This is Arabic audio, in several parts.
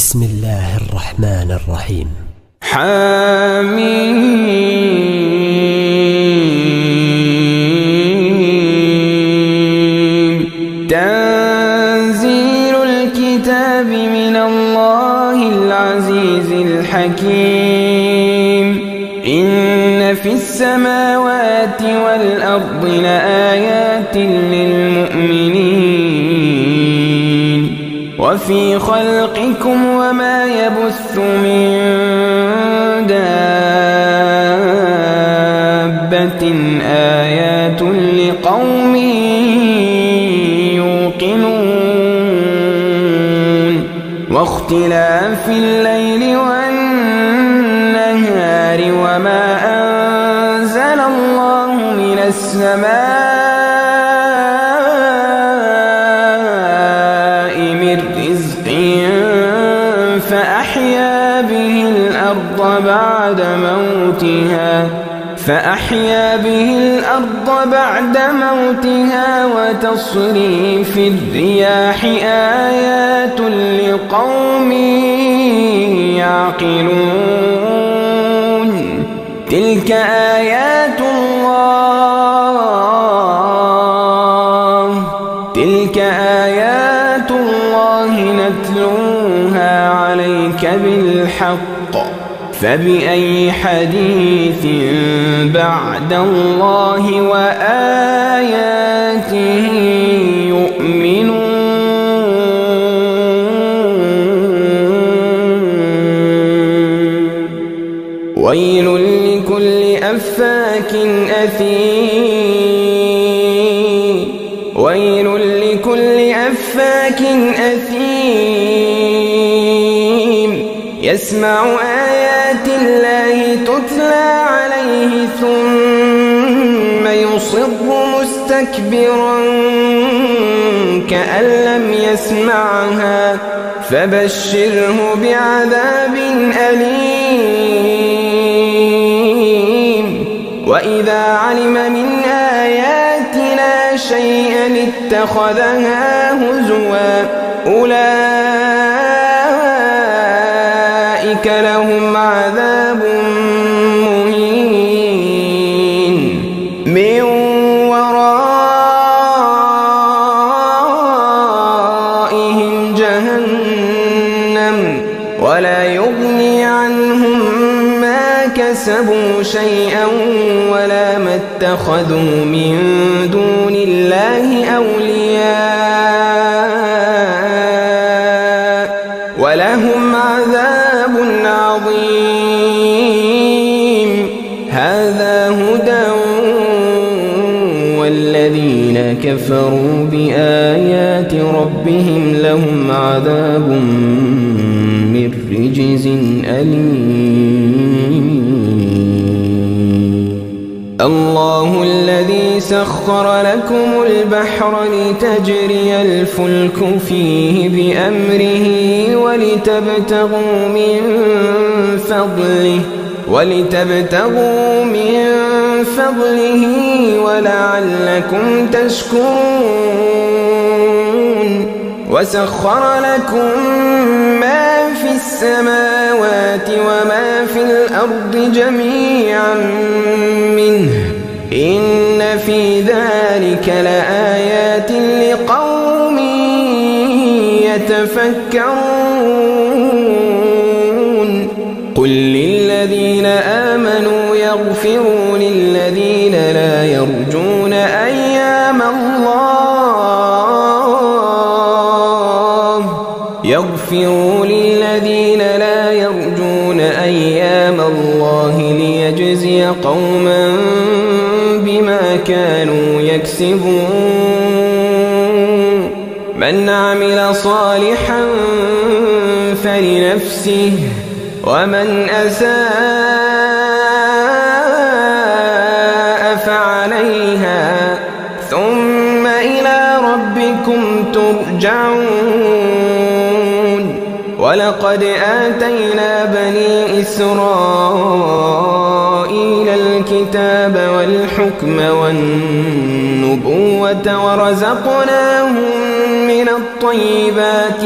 بسم الله الرحمن الرحيم. حميم. تنزيل الكتاب من الله العزيز الحكيم. إن في السماوات والأرض لآيات للمؤمنين وفي خلقكم وما يبث من دابة آيات لقوم يوقنون. واختلاف الليل والنهار وما أنزل الله من السماء من رزق فأحيا به الأرض بعد موتها وتصريف الرياح آيات لقوم يعقلون. تلك آيات الله نتلوها عليك بالحق فبأي حديث بعد الله وآياته يؤمنون. ويل لكل أفاك أثيم يسمع آيات الله تتلى عليه ثم يصر مستكبرا كأن لم يسمعها فبشره بعذاب أليم. وإذا علم من آياتنا شيئا اتخذها هزوا أولئك لهم عذاب مهين من ورائهم جهنم ولا يغني عنهم ما كسبوا شيئا ولا ما اتخذوا من دون الله أولياء ولهم عذاب عظيم. هذا هدى والذين كفروا بآيات ربهم لهم عذاب من رجز أليم. الله الذي سخر لكم البحر لتجري الفلك فيه بأمره ولتبتغوا من فضله ولعلكم تشكرون. وسخر لكم ما في السماوات وما في الأرض جميعا منه إن في ذلك لآيات لقوم يتفكرون. قل للذين آمنوا يغفروا للذين لا يرجون أيام الله ليجزي قوما بما كانوا يكسبون. من عمل صالحا فلنفسه ومن أساء فعليها ثم إلى ربكم ترجعون. ولقد آتينا بني إسرائيل الكتاب والحكم والنبوة ورزقناهم من الطيبات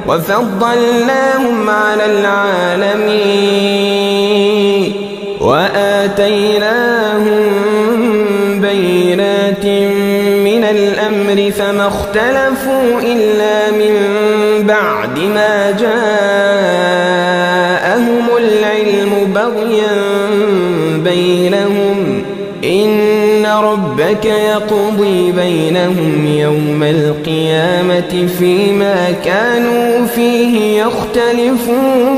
وفضلناهم على العالمين وآتيناهم بينات من الأمر فما اختلفوا إلا من بعد ما جاءهم العلم بغيا بينهم إن ربك يقضي بينهم يوم القيامة فيما كانوا فيه يختلفون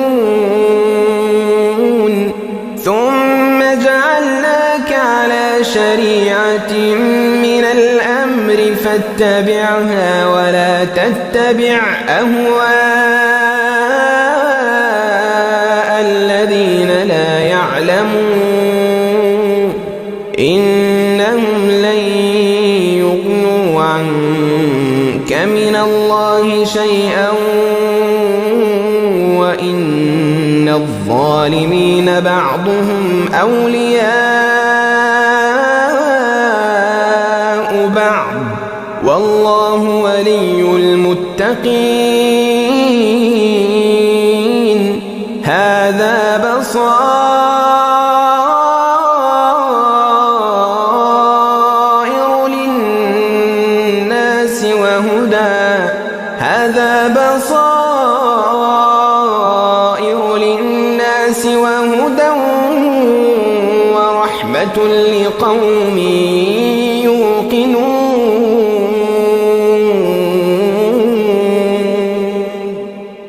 ثم جعلناك على شريعة من الأمر فاتبعها ولا تتبع أهواء الذين لا يعلمون إنهم لن يغنوا عنك من الله شيئا وإن الظالمين بعضهم أولياء بعض والله ولي المتقين هذا بصائر للناس وهدى ورحمة لقوم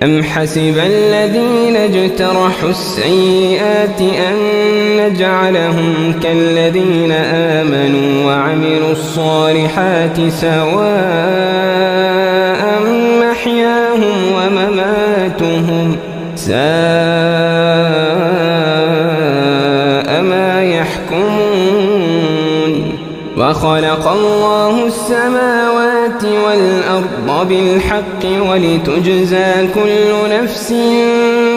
أم حسب الذين اجترحوا السيئات أن نجعلهم كالذين آمنوا وعملوا الصالحات سواء محياهم ومماتهم ساء ما يحكمون وخلق الله السماوات والأرض بالحق ولتجزى كل نفس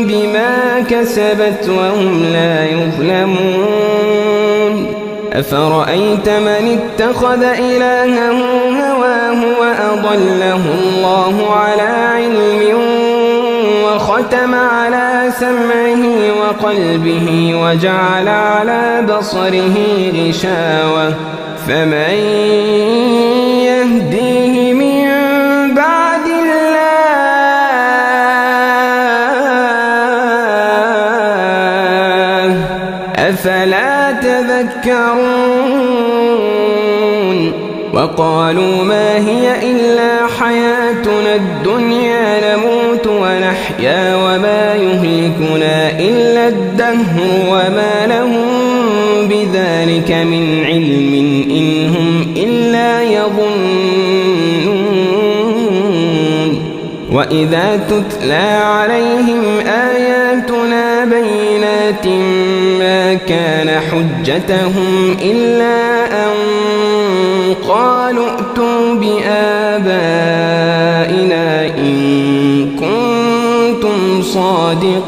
بما كسبت وهم لا يظلمون أفرأيت من اتخذ إلهه هواه وأضله الله على علم وختم على سمعه وقلبه وجعل على بصره غشاوة فمن يهديه من بعد الله أفلا تذكرون وقالوا ما هي إلا حياتنا الدنيا نموت ونحيا وما يهلكنا إلا الدهر وما لهم بذلك من علم إن هم إلا يظنون وإذا تتلى عليهم آياتنا بينات ما كان حجتهم إلا أن قالوا ائتوا بآبائنا إن كنتم صادقين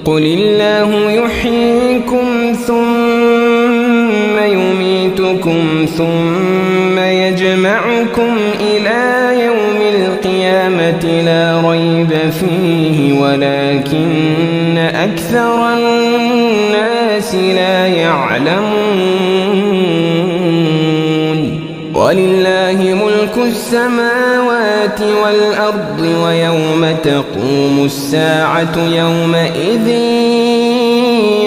قل الله يحييكم ثم يميتكم ثم يجمعكم إلى يوم القيامة لا ريب فيه ولكن أكثر الناس لا يعلمون ولله ملك السماوات والأرض ويوم تقوم الساعة يومئذ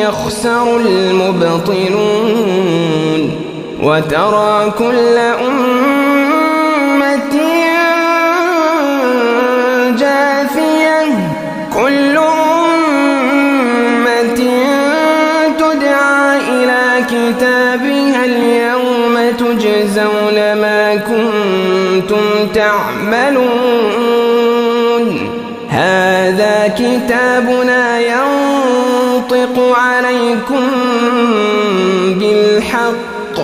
يخسر المبطلون وترى كل أمة جاثية كل أمة تدعى إلى كتابها اليوم تجزون ما كنتم تعملون هذا كتابنا ينطق عليكم بالحق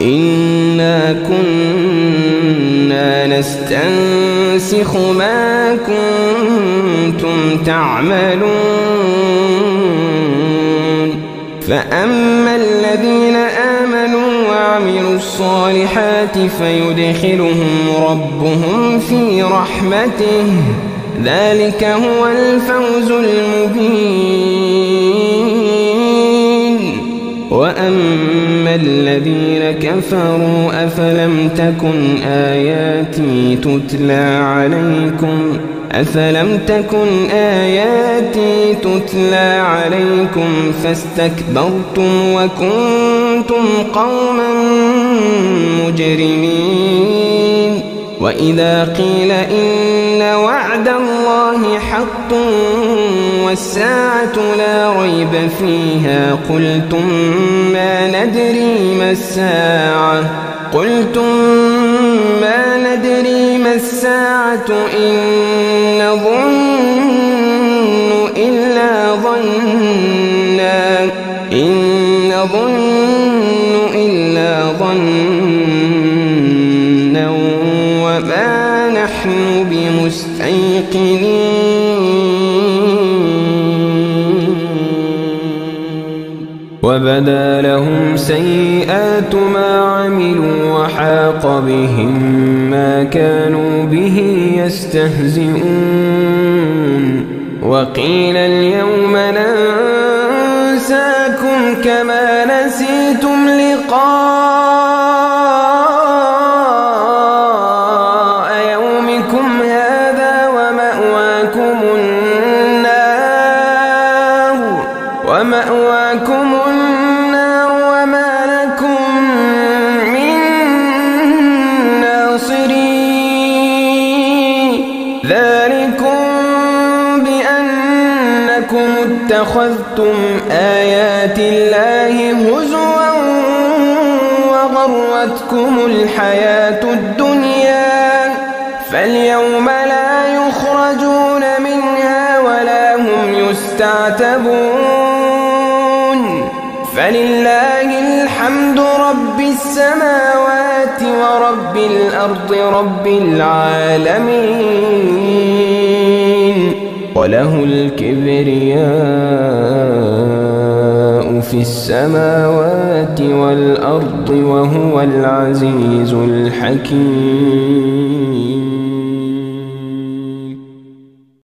إنا كنا نستنسخ ما كنتم تعملون فأما الذين آمنوا وعملوا الصالحات فيدخلهم ربهم في رحمته ذلك هو الفوز المبين. وأما الذين كفروا أفلم تكن آياتي تتلى عليكم فاستكبرتم وكنتم قوما مجرمين. وإذا قيل إن وعد الله حق والساعة لا ريب فيها قلتم ما ندري ما الساعة إن نظن إلا ظنا وما نحن بمستيقنين. وبدا لهم سيئات ما عملوا وحاق بهم ما كانوا به يستهزئون. وقيل اليوم ننساكم كما نسيتم لقاء يومكم هذا ومأواكم النار وما لكم من ناصرين. ذلكم بأنكم اتخذتم آيات الله هزوا وغرتكم الحياة الدنيا فاليوم لا يخرجون منها ولا هم يستعتبون. فلله الحمد رب السماوات ورب الأرض رب العالمين وله الكبرياء في السماوات والأرض وهو العزيز الحكيم.